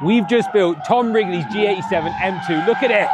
We've just built Tom Wrigley's G87 M2. Look at it.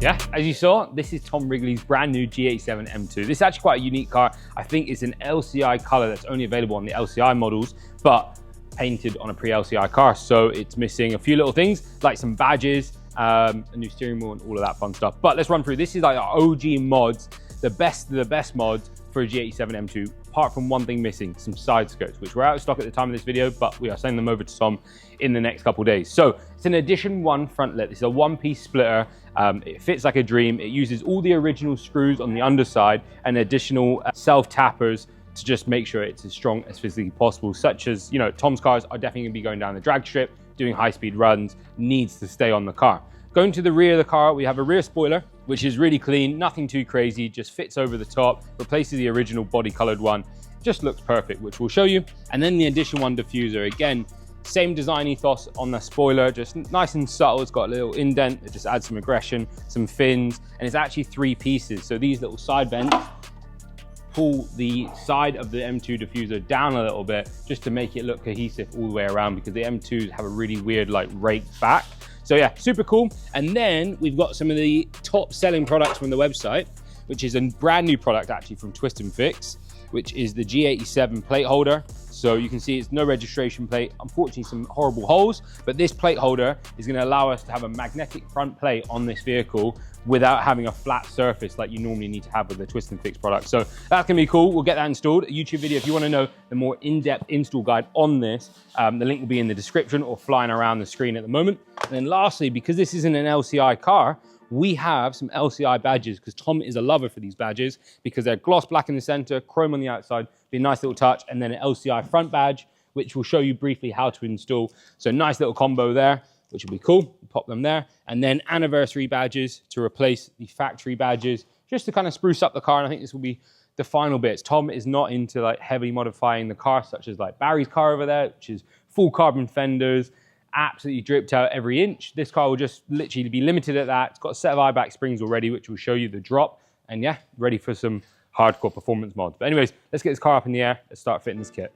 Yeah, as you saw, this is Tom Wrigley's brand new G87 M2. This is actually quite a unique car. I think it's an LCI color that's only available on the LCI models, but painted on a pre-LCI car. So it's missing a few little things, like some badges, a new steering wheel and all of that fun stuff. But let's run through. This is like our OG mods, the best mods for a G87 M2, apart from one thing missing, some side skirts, which were out of stock at the time of this video, but we are sending them over to Tom in the next couple of days. So it's an Edition 1 frontlet. This is a one-piece splitter. It fits like a dream. It uses all the original screws on the underside and additional self-tappers to just make sure it's as strong as physically possible, such as, you know, Tom's cars are definitely gonna be going down the drag strip, doing high-speed runs, needs to stay on the car. Going to the rear of the car, we have a rear spoiler, which is really clean, nothing too crazy, just fits over the top, replaces the original body-colored one, just looks perfect, which we'll show you. And then the Edition 1 diffuser, again, same design ethos on the spoiler, just nice and subtle. It's got a little indent that just adds some aggression, some fins, and it's actually 3 pieces. So these little side vents pull the side of the M2 diffuser down a little bit just to make it look cohesive all the way around, because the M2s have a really weird like raked back. So yeah, super cool. And then we've got some of the top selling products from the website, which is a brand new product actually from Twist and Fix, which is the G87 plate holder. So you can see it's no registration plate, unfortunately some horrible holes, but this plate holder is gonna allow us to have a magnetic front plate on this vehicle without having a flat surface like you normally need to have with the Twist and Fix product. So that's gonna be cool. We'll get that installed. A YouTube video if you wanna know the more in-depth install guide on this. The link will be in the description or flying around the screen at the moment. And then lastly, because this isn't an LCI car, we have some LCI badges, because Tom is a lover for these badges, because they're gloss black in the center, chrome on the outside, be a nice little touch, and then an LCI front badge, which will show you briefly how to install. So nice little combo there, which will be cool. Pop them there. And then anniversary badges to replace the factory badges, just to kind of spruce up the car. And I think this will be the final bits. Tom is not into like heavy modifying the car, such as like Barry's car over there, which is full carbon fenders, absolutely dripped out every inch. This car will just literally be limited at that. It's got a set of eye-back springs already, which will show you the drop. And yeah, ready for some hardcore performance mods. But anyways, let's get this car up in the air. Let's start fitting this kit.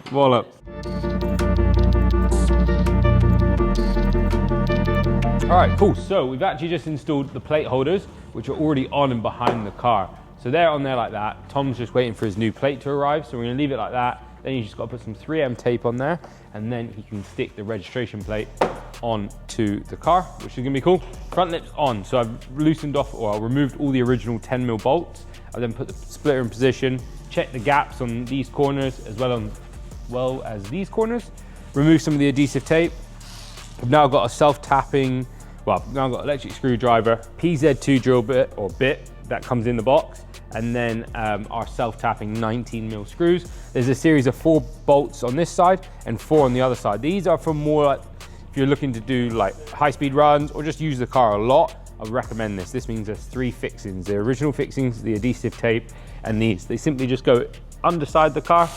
Voila. All right, cool. So we've actually just installed the plate holders, which are already on and behind the car. So they're on there like that. Tom's just waiting for his new plate to arrive. So we're gonna leave it like that. Then you just gotta put some 3M tape on there, and then he can stick the registration plate onto the car, which is gonna be cool. Front lip's on. So I've loosened off, or I removed all the original 10mm bolts. I then put the splitter in position, check the gaps on these corners as well as these corners, remove some of the adhesive tape. I've now got a self-tapping, well, now I've got electric screwdriver, PZ2 drill bit that comes in the box, and then our self-tapping 19mm screws. There's a series of 4 bolts on this side and 4 on the other side. These are for more like, if you're looking to do like high-speed runs or just use the car a lot, I would recommend this. This means there's 3 fixings, the original fixings, the adhesive tape, and these. They simply just go underside the car,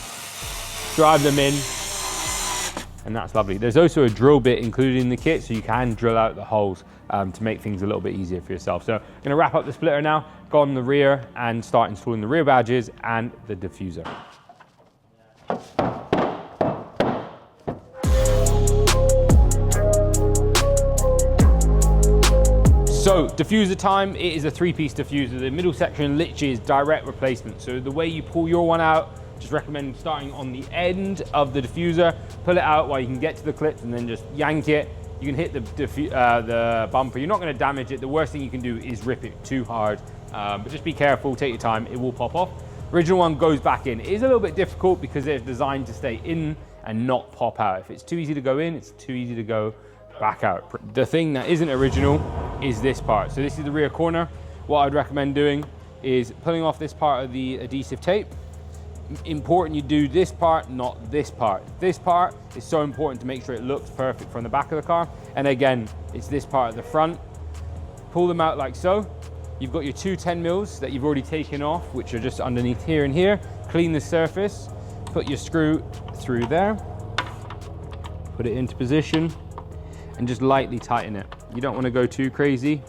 drive them in, and that's lovely. There's also a drill bit included in the kit, so you can drill out the holes to make things a little bit easier for yourself. So I'm gonna wrap up the splitter now, go on the rear and start installing the rear badges and the diffuser. So diffuser time, it is a 3-piece diffuser. The middle section literally is direct replacement. So the way you pull your one out, just recommend starting on the end of the diffuser, pull it out while you can get to the clips, and then just yank it. You can hit the bumper. You're not gonna damage it. The worst thing you can do is rip it too hard, but just be careful, take your time, it will pop off. Original one goes back in. It is a little bit difficult because they're designed to stay in and not pop out. If it's too easy to go in, it's too easy to go back out. The thing that isn't original is this part. So this is the rear corner. What I'd recommend doing is pulling off this part of the adhesive tape. Important you do this part, not this part. This part is so important to make sure it looks perfect from the back of the car. And again, it's this part at the front. Pull them out like so. You've got your two 10 mils that you've already taken off, which are just underneath here and here. Clean the surface, put your screw through there, put it into position, and just lightly tighten it. You don't want to go too crazy.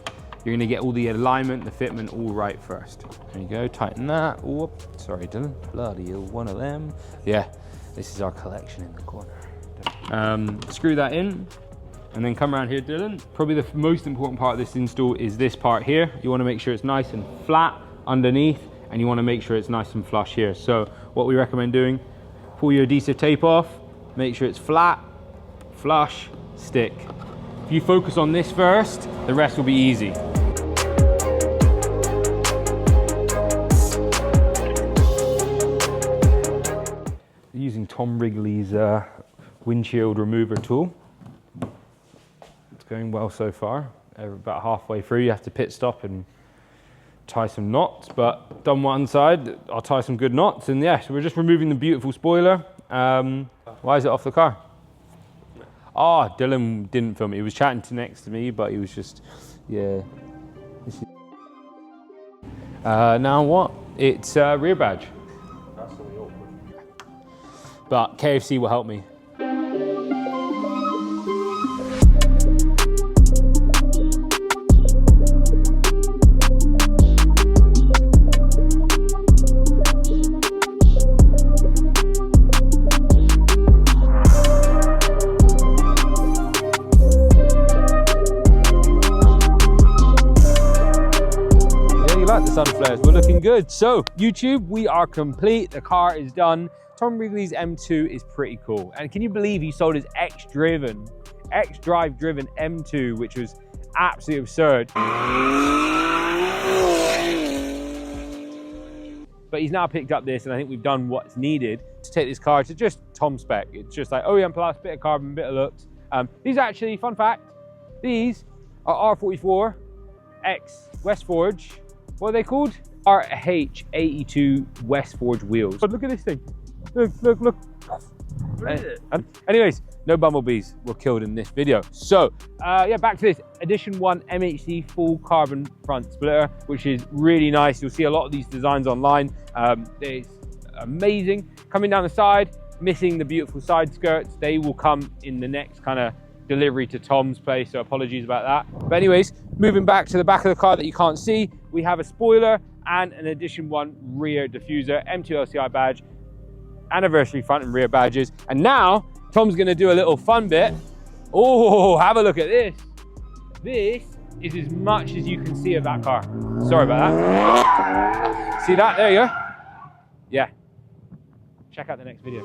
You're gonna get all the alignment, the fitment all right first. There you go, tighten that. Whoop, sorry Dylan, bloody hell, one of them. Yeah, this is our collection in the corner. Screw that in, and then come around here, Dylan. Probably the most important part of this install is this part here. You wanna make sure it's nice and flat underneath, and you wanna make sure it's nice and flush here. So what we recommend doing, pull your adhesive tape off, make sure it's flat, flush, stick. If you focus on this first, the rest will be easy. Using Tom Wrigley's windshield remover tool. It's going well so far. About halfway through, you have to pit stop and tie some knots, but done one side, I'll tie some good knots, and yeah, so we're just removing the beautiful spoiler. Why is it off the car? Oh, Dylan didn't film it. He was chatting next to me, but he was just, yeah. Now what? It's rear badge. That's really awkward. But KFC will help me. The sun flares, we're looking good. So YouTube, we are complete. The car is done. Tom Wrigley's M2 is pretty cool. And can you believe he sold his X-drive driven M2, which was absolutely absurd. But he's now picked up this, and I think we've done what's needed to take this car to just Tom spec. It's just like OEM plus, bit of carbon, bit of looks. These actually, fun fact, these are R44 X West Forge. What are they called? RH82 West Forge wheels. But look at this thing. Look. Anyways, no bumblebees were killed in this video. So, yeah, back to this. Edition 1 MHC full carbon front splitter, which is really nice. You'll see a lot of these designs online. It's amazing. Coming down the side, missing the beautiful side skirts. They will come in the next kind of delivery to Tom's place, so apologies about that. But anyways, moving back to the back of the car that you can't see, we have a spoiler and an Edition 1 rear diffuser, M2 LCI badge, anniversary front and rear badges. And now, Tom's gonna do a little fun bit. Oh, have a look at this. This is as much as you can see of that car. Sorry about that. See that? There you go. Yeah. Check out the next video.